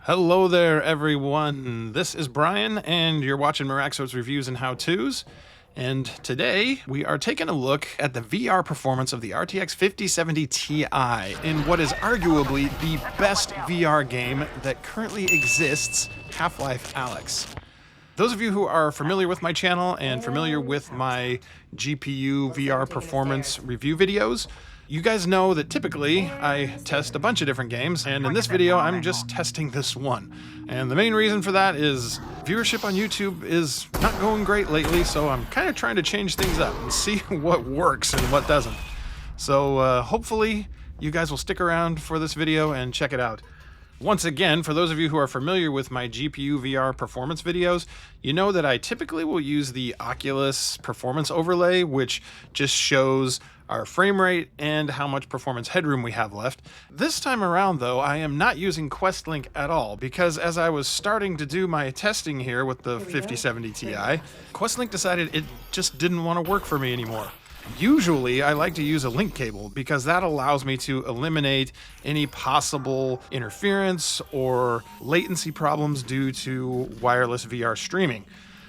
Hello there, everyone. This is Brian, and you're watching Miraxo's Reviews and How-Tos. And today, we are taking a look at the VR performance of the RTX 5070 Ti in what is arguably the best VR game that currently exists, Half-Life Alyx. Those of you who are familiar with my channel and familiar with my GPU VR performance review videos, you guys know that typically I test a bunch of different games, and in this video I'm just testing this one. And the main reason for that is viewership on YouTube is not going great lately, so I'm kind of trying to change things up and see what works and what doesn't. So hopefully you guys will stick around for this video and check it out. Once again, for those of you who are familiar with my GPU VR performance videos, you know that I typically will use the Oculus performance overlay, which just shows our frame rate and how much performance headroom we have left. This time around, though, I am not using QuestLink at all, because as I was starting to do my testing here with the 5070 Ti, QuestLink decided it just didn't want to work for me anymore. Usually, I like to use a link cable because that allows me to eliminate any possible interference or latency problems due to wireless VR streaming.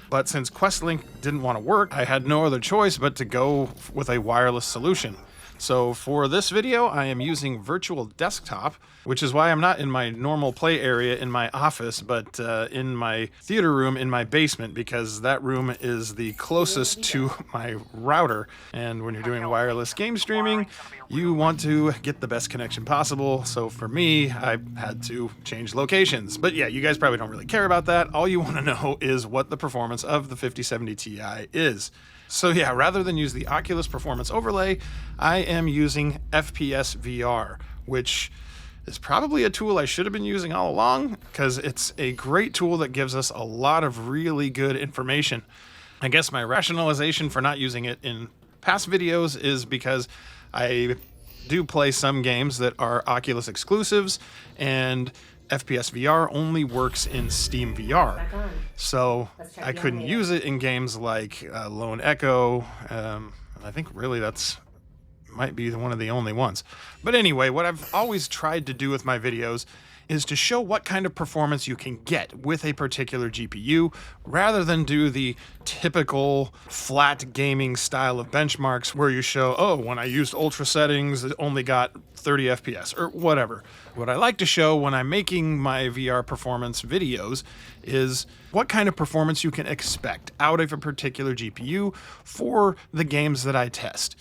But since QuestLink didn't want to work, I had no other choice but to go with a wireless solution. So for this video, I am using Virtual Desktop, which is why I'm not in my normal play area in my office, but in my theater room in my basement, because that room is the closest to my router. And when you're doing wireless game streaming, you want to get the best connection possible. So for me, I had to change locations. But yeah, you guys probably don't really care about that. All you want to know is what the performance of the 5070 Ti is. So yeah, rather than use the Oculus performance overlay, I am using FPSVR, which is probably a tool I should have been using all along, because it's a great tool that gives us a lot of really good information. I guess my rationalization for not using it in past videos is because I do play some games that are Oculus exclusives, and FPSVR only works in Steam VR, so I couldn't use it in games like Lone Echo. I think really that's might be one of the only ones. But anyway, what I've always tried to do with my videos is to show what kind of performance you can get with a particular GPU, rather than do the typical flat gaming style of benchmarks where you show, oh, when I used ultra settings, it only got 30 FPS or whatever. What I like to show when I'm making my VR performance videos is what kind of performance you can expect out of a particular GPU for the games that I test.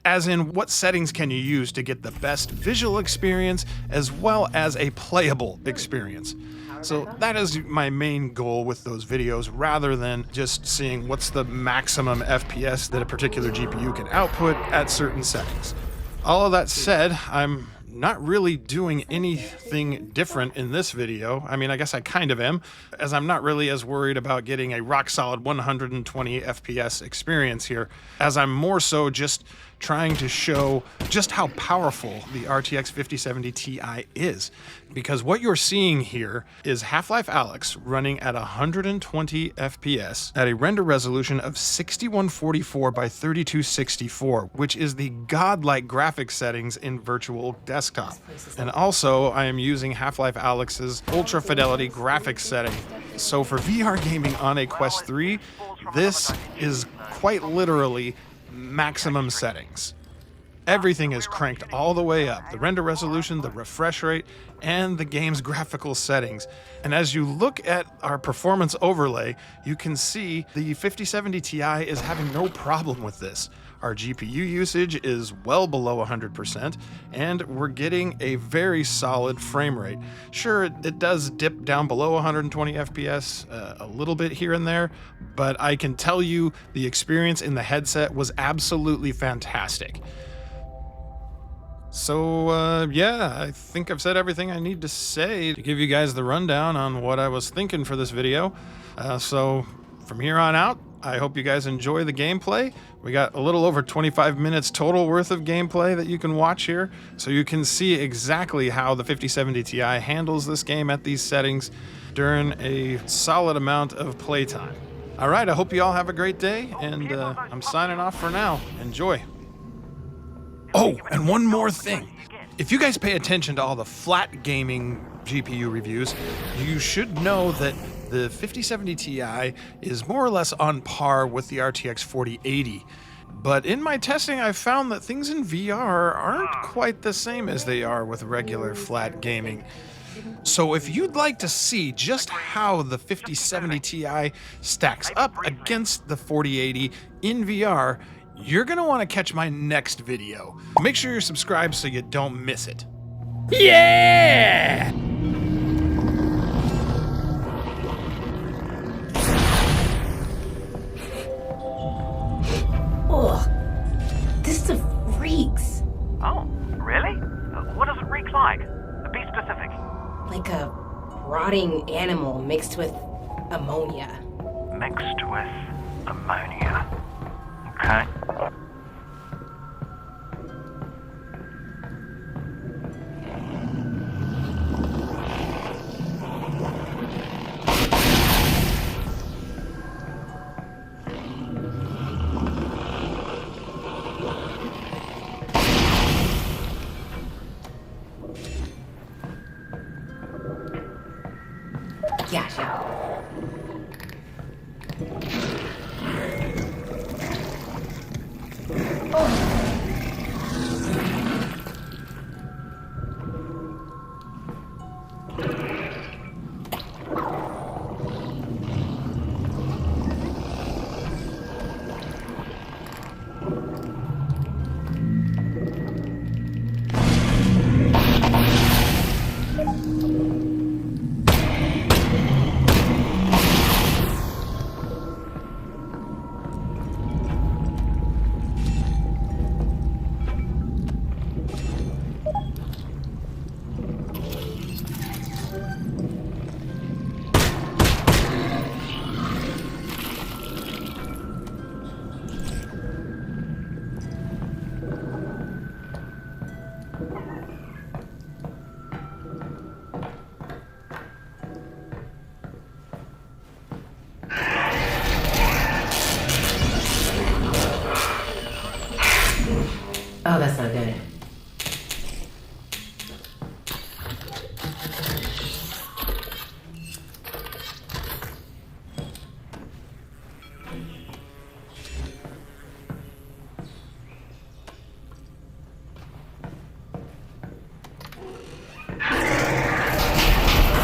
As in, what settings can you use to get the best visual experience as well as a playable experience? So that is my main goal with those videos, rather than just seeing what's the maximum FPS that a particular GPU can output at certain settings. All of that said, I'm not really doing anything different in this video. I mean, I guess I kind of am, as I'm not really as worried about getting a rock-solid 120 FPS experience here, as I'm more so just trying to show just how powerful the RTX 5070 Ti is. Because what you're seeing here is Half-Life Alyx running at 120 FPS at a render resolution of 6144 by 3264, which is the godlike graphics settings in Virtual Desktop. And also, I am using Half-Life Alyx's ultra fidelity graphics setting. So for VR gaming on a Quest 3, this is quite literally maximum settings. Everything is cranked all the way up. The render resolution, the refresh rate, and the game's graphical settings. And as you look at our performance overlay, you can see the 5070 Ti is having no problem with this. Our GPU usage is well below 100%, and we're getting a very solid frame rate. Sure, it does dip down below 120 FPS a little bit here and there, but I can tell you the experience in the headset was absolutely fantastic. So, yeah, I think I've said everything I need to say to give you guys the rundown on what I was thinking for this video. So, from here on out, I hope you guys enjoy the gameplay. We got a little over 25 minutes total worth of gameplay that you can watch here, so you can see exactly how the 5070 Ti handles this game at these settings during a solid amount of playtime. All right, I hope you all have a great day, and I'm signing off for now. Enjoy. Oh, and one more thing. If you guys pay attention to all the flat gaming GPU reviews, you should know that the 5070 Ti is more or less on par with the RTX 4080. But in my testing, I've found that things in VR aren't quite the same as they are with regular flat gaming. So if you'd like to see just how the 5070 Ti stacks up against the 4080 in VR, you're going to want to catch my next video. Make sure you're subscribed so you don't miss it. Yeah! Ugh, this stuff reeks. Oh, really? What does it reek like? Be specific. Like a rotting animal mixed with ammonia. Mixed with ammonia. Okay. Gotcha. Oh, that's not good.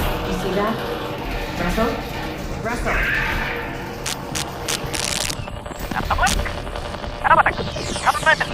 You see that? Russell? Russell! Alex! Come a minute!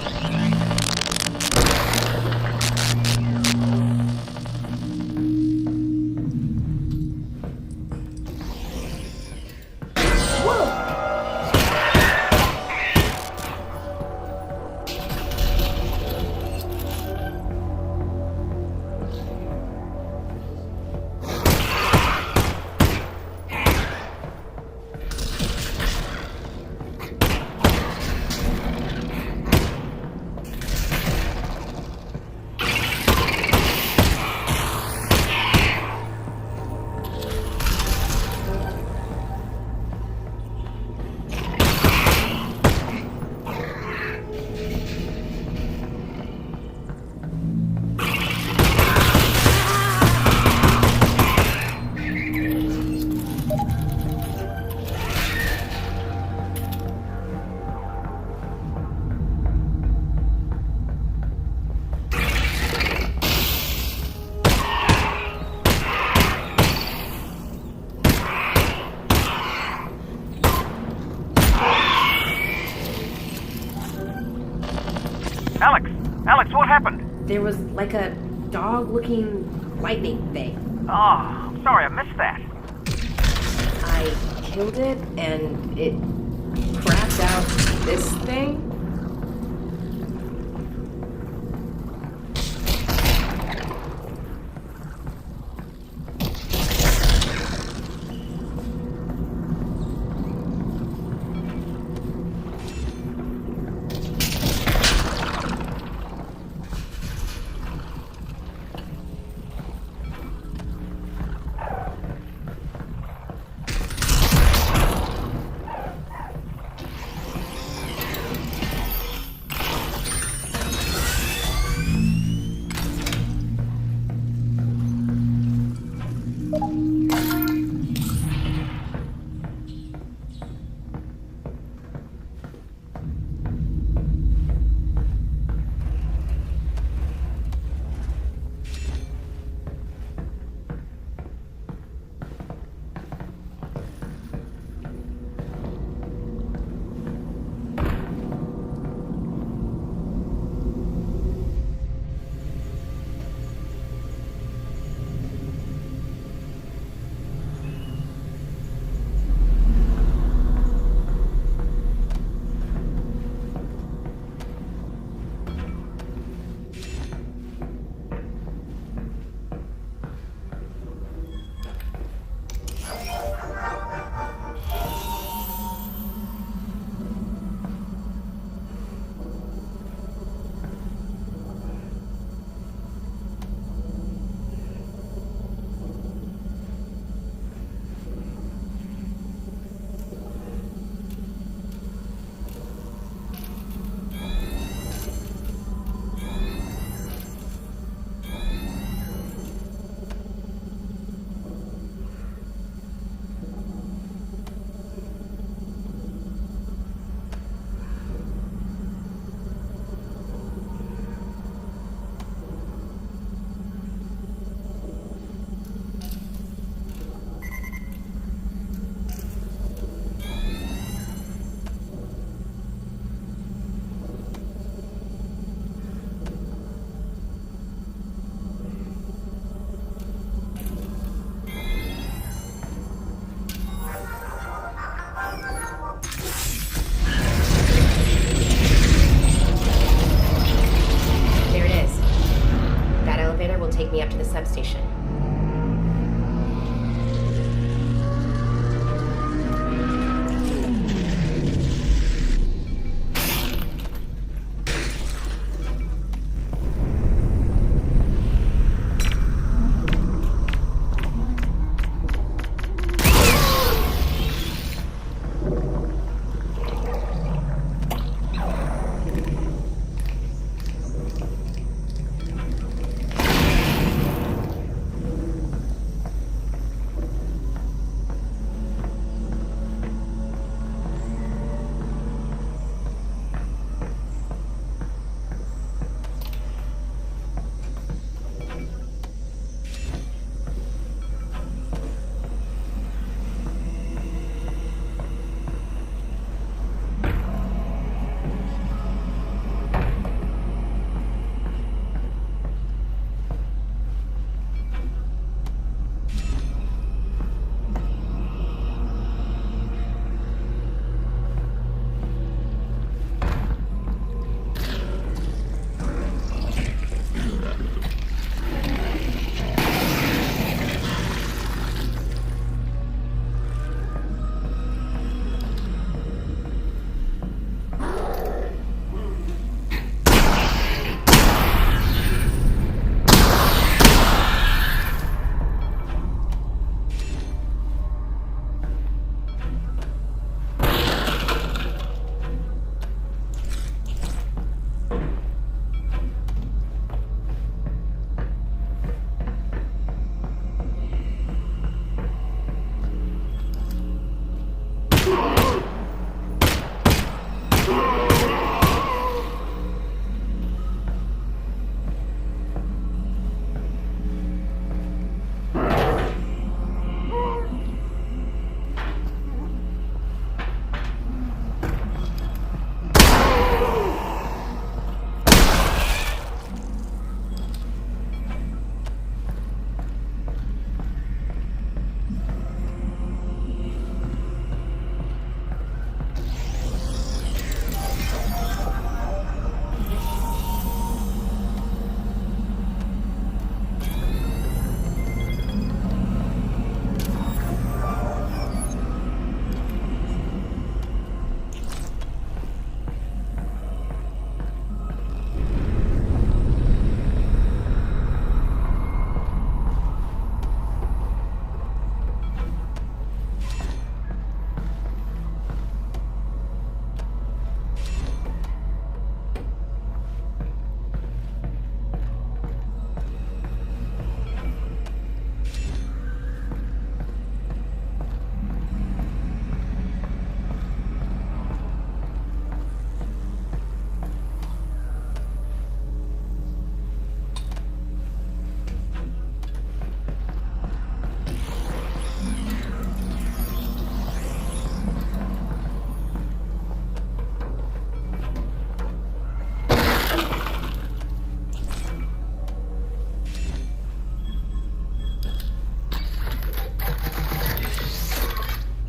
Alex, what happened? There was like a dog-looking lightning thing. Oh, I'm sorry, I missed that. I killed it, and it crapped out this thing.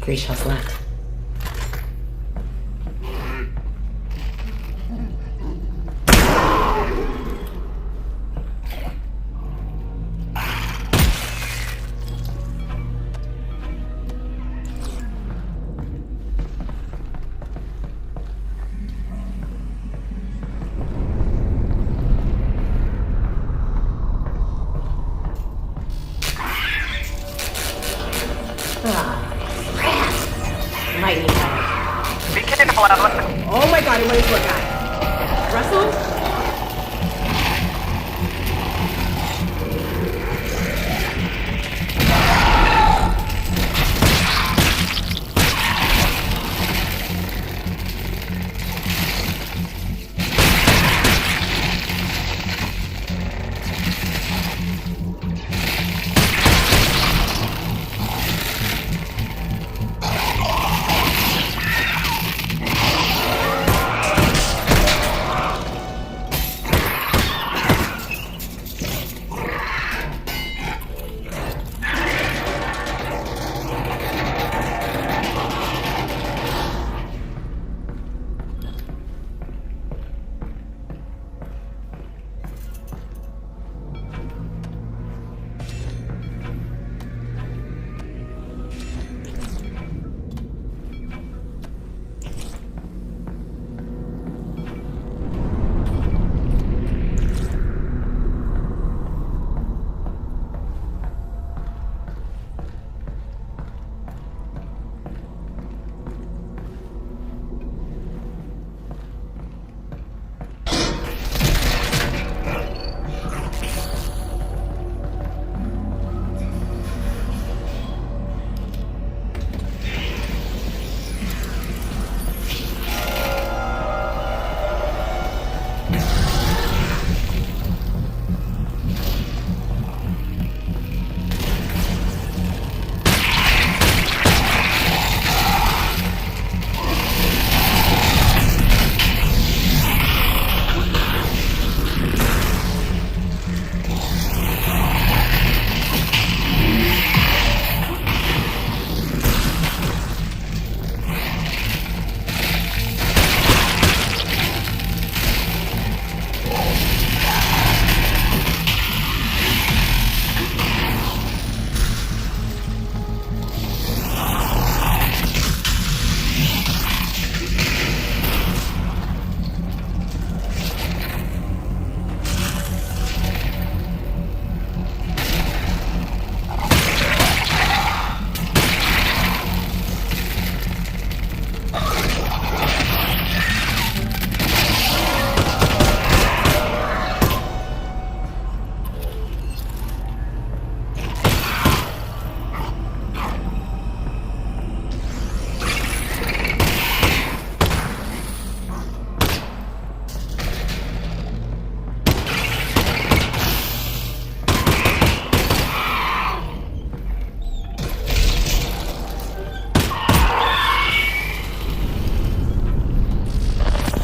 3 shots left. Lightning bug. Be careful, Alex. Oh my god, it went into a guy. Russell?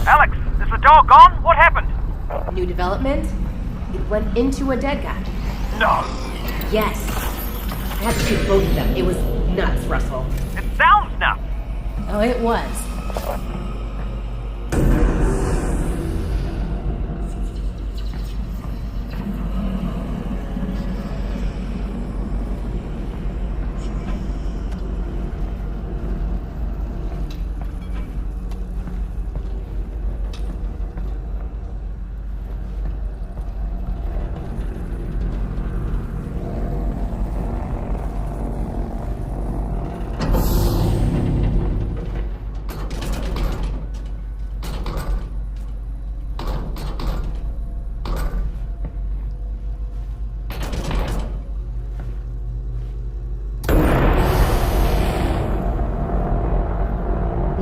Alex, is the dog gone? What happened? New development? It went into a dead guy. No. Yes. I had to shoot both of them. It was nuts, Russell. It sounds nuts. Oh, it was.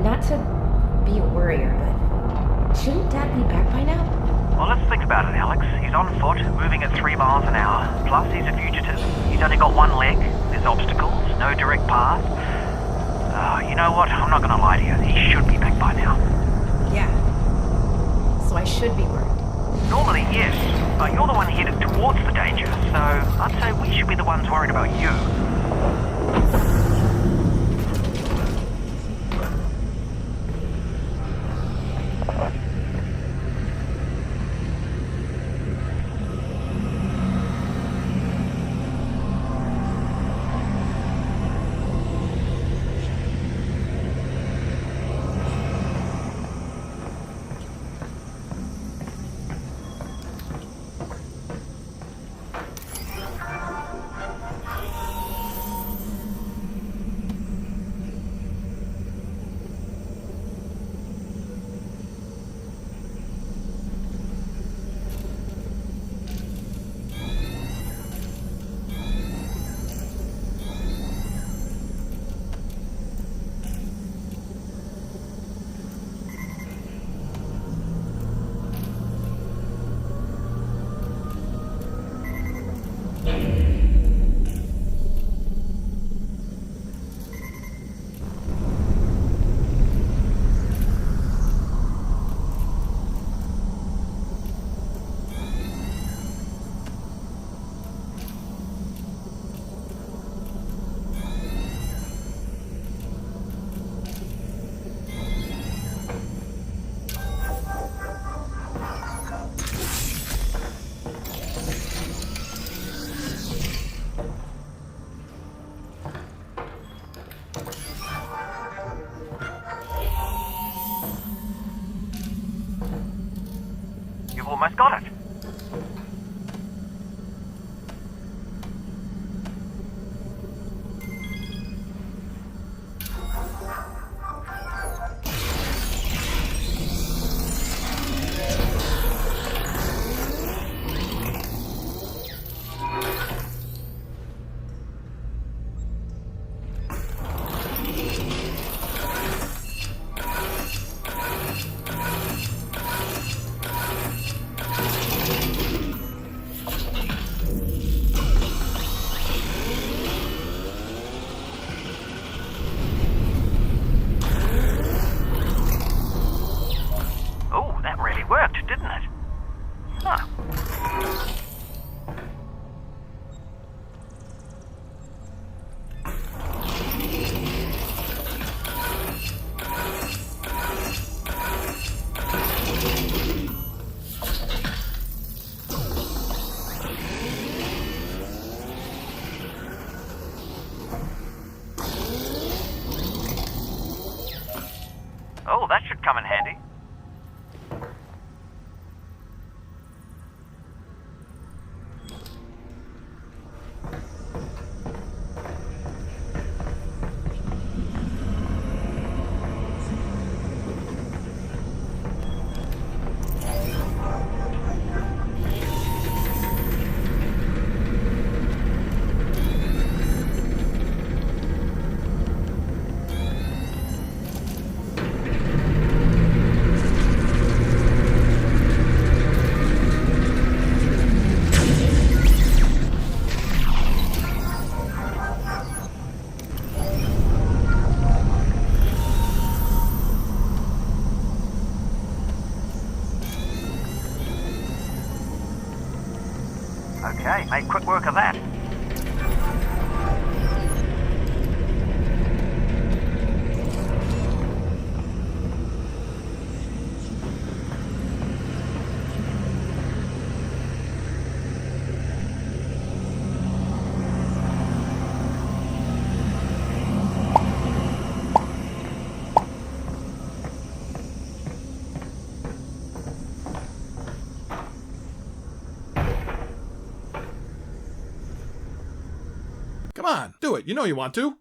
Not to be a worrier, but shouldn't Dad be back by now? Well, let's think about it, Alex. He's on foot, moving at 3 miles an hour. Plus, he's a fugitive. He's only got one leg. There's obstacles, no direct path. You know what? I'm not going to lie to you. He should be back by now. Yeah. So I should be worried. Normally, yes. But you're the one headed towards the danger, so I'd say we should be the ones worried about you. almost got it. Oh, that really worked, didn't it? Huh. Oh, that should come in handy. Okay, made quick work of that. Come on, do it. You know you want to.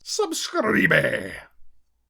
Sub-scree-bae.